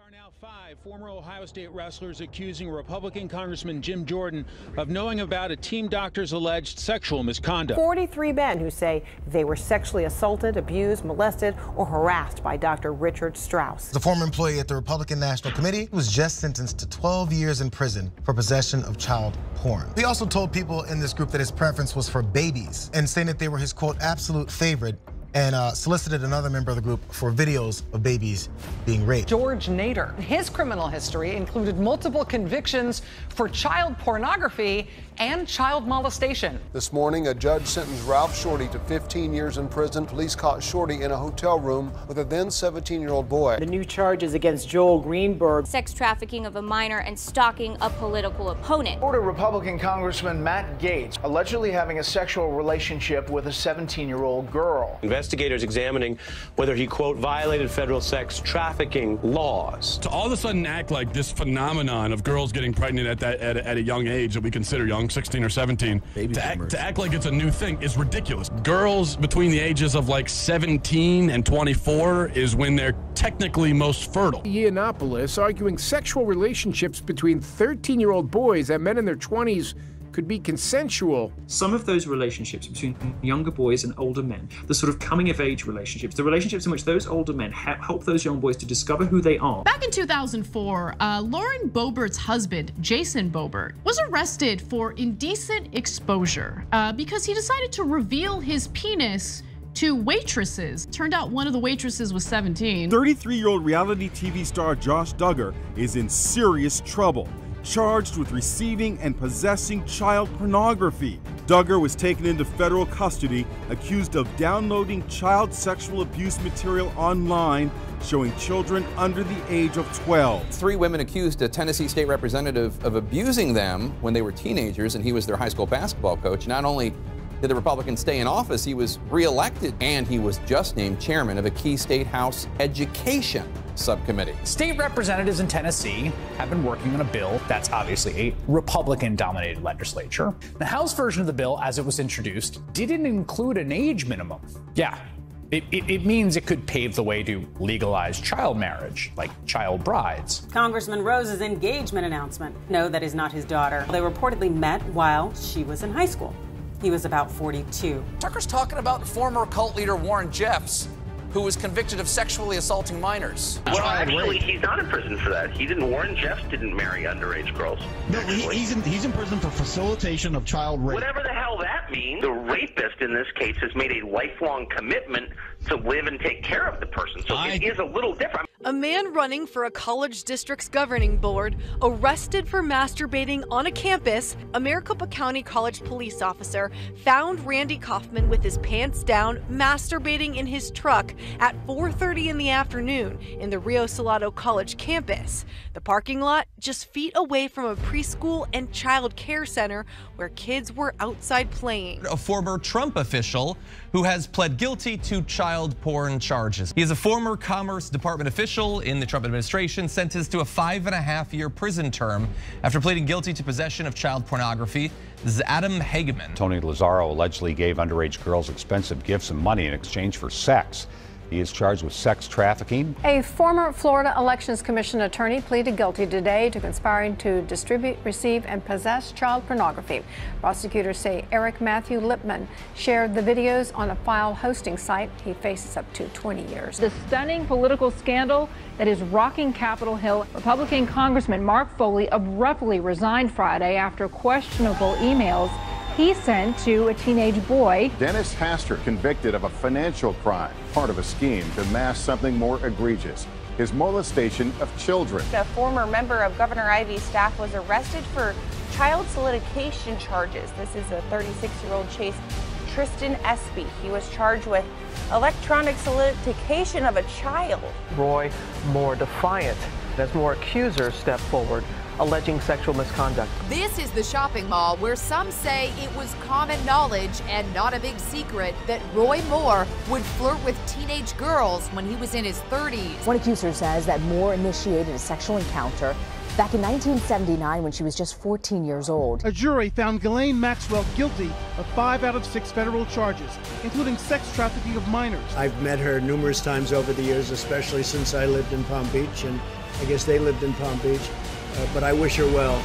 are now 5 former Ohio State wrestlers accusing Republican Congressman Jim Jordan of knowing about a team doctor's alleged sexual misconduct. 43 men who say they were sexually assaulted, abused, molested, or harassed by Dr. Richard Strauss. The former employee at the Republican National Committee was just sentenced to 12 years in prison for possession of child porn. He also told people in this group that his preference was for babies and saying that they were his, quote, absolute favorite, and solicited another member of the group for videos of babies being raped. George Nader. His criminal history included multiple convictions for child pornography and child molestation. This morning, a judge sentenced Ralph Shorty to 15 years in prison. Police caught Shorty in a hotel room with a then 17-year-old boy. The new charges against Joel Greenberg. Sex trafficking of a minor and stalking a political opponent. Florida Republican Congressman Matt Gaetz allegedly having a sexual relationship with a 17-year-old girl. Investigators examining whether he, quote, violated federal sex trafficking laws. To all of a sudden act like this phenomenon of girls getting pregnant at a young age that we consider young, 16 or 17, to act like it's a new thing is ridiculous. Girls between the ages of like 17 and 24 is when they're technically most fertile. Yiannopoulos arguing sexual relationships between 13-year-old boys and men in their 20s could be consensual. Some of those relationships between younger boys and older men, the sort of coming-of-age relationships, the relationships in which those older men help those young boys to discover who they are. Back in 2004, Lauren Boebert's husband, Jason Boebert, was arrested for indecent exposure because he decided to reveal his penis to waitresses. Turned out one of the waitresses was 17. 33-year-old reality TV star Josh Duggar is in serious trouble, charged with receiving and possessing child pornography. Duggar was taken into federal custody, accused of downloading child sexual abuse material online showing children under the age of 12. 3 women accused a Tennessee state representative of abusing them when they were teenagers, and he was their high school basketball coach. Not only did the Republican stay in office, he was reelected, and he was just named chairman of a key state House education subcommittee. State representatives in Tennessee have been working on a bill that's obviously a Republican-dominated legislature. The House version of the bill, as it was introduced, didn't include an age minimum. Yeah, it means it could pave the way to legalize child marriage, like child brides. Congressman Rose's engagement announcement. No, that is not his daughter. They reportedly met while she was in high school. He was about 42. Tucker's talking about former cult leader Warren Jeffs, who was convicted of sexually assaulting minors. Well, actually, he's not in prison for that. Warren Jeffs didn't marry underage girls. No, he's in prison for facilitation of child rape. Whatever the hell that means, the rapist in this case has made a lifelong commitment to live and take care of the person. So it is a little different. A man running for a college district's governing board arrested for masturbating on a campus. A Maricopa County College police officer found Randy Kaufman with his pants down, masturbating in his truck at 4:30 in the afternoon in the Rio Salado College campus. The parking lot just feet away from a preschool and child care center where kids were outside playing. A former Trump official who has pled guilty to child porn charges. He is a former Commerce Department official in the Trump administration, sentenced to a 5.5-year prison term after pleading guilty to possession of child pornography. This is Adam Hageman. Tony Lazzaro allegedly gave underage girls expensive gifts and money in exchange for sex. He is charged with sex trafficking. A former Florida Elections Commission attorney pleaded guilty today to conspiring to distribute, receive, and possess child pornography. Prosecutors say Eric Matthew Lipman shared the videos on a file hosting site. He faces up to 20 years. The stunning political scandal that is rocking Capitol Hill. Republican Congressman Mark Foley abruptly resigned Friday after questionable emails he sent to a teenage boy. Dennis Hastert convicted of a financial crime, part of a scheme to mask something more egregious, his molestation of children. A former member of Governor Ivey's staff was arrested for child solicitation charges. This is a 36-year-old Chase Tristan Espy. He was charged with electronic solicitation of a child. Roy more defiant as more accusers step forward, alleging sexual misconduct. This is the shopping mall where some say it was common knowledge and not a big secret that Roy Moore would flirt with teenage girls when he was in his 30s. One accuser says that Moore initiated a sexual encounter back in 1979 when she was just 14 years old. A jury found Ghislaine Maxwell guilty of 5 out of 6 federal charges, including sex trafficking of minors. I've met her numerous times over the years, especially since I lived in Palm Beach, and I guess they lived in Palm Beach, but I wish her well.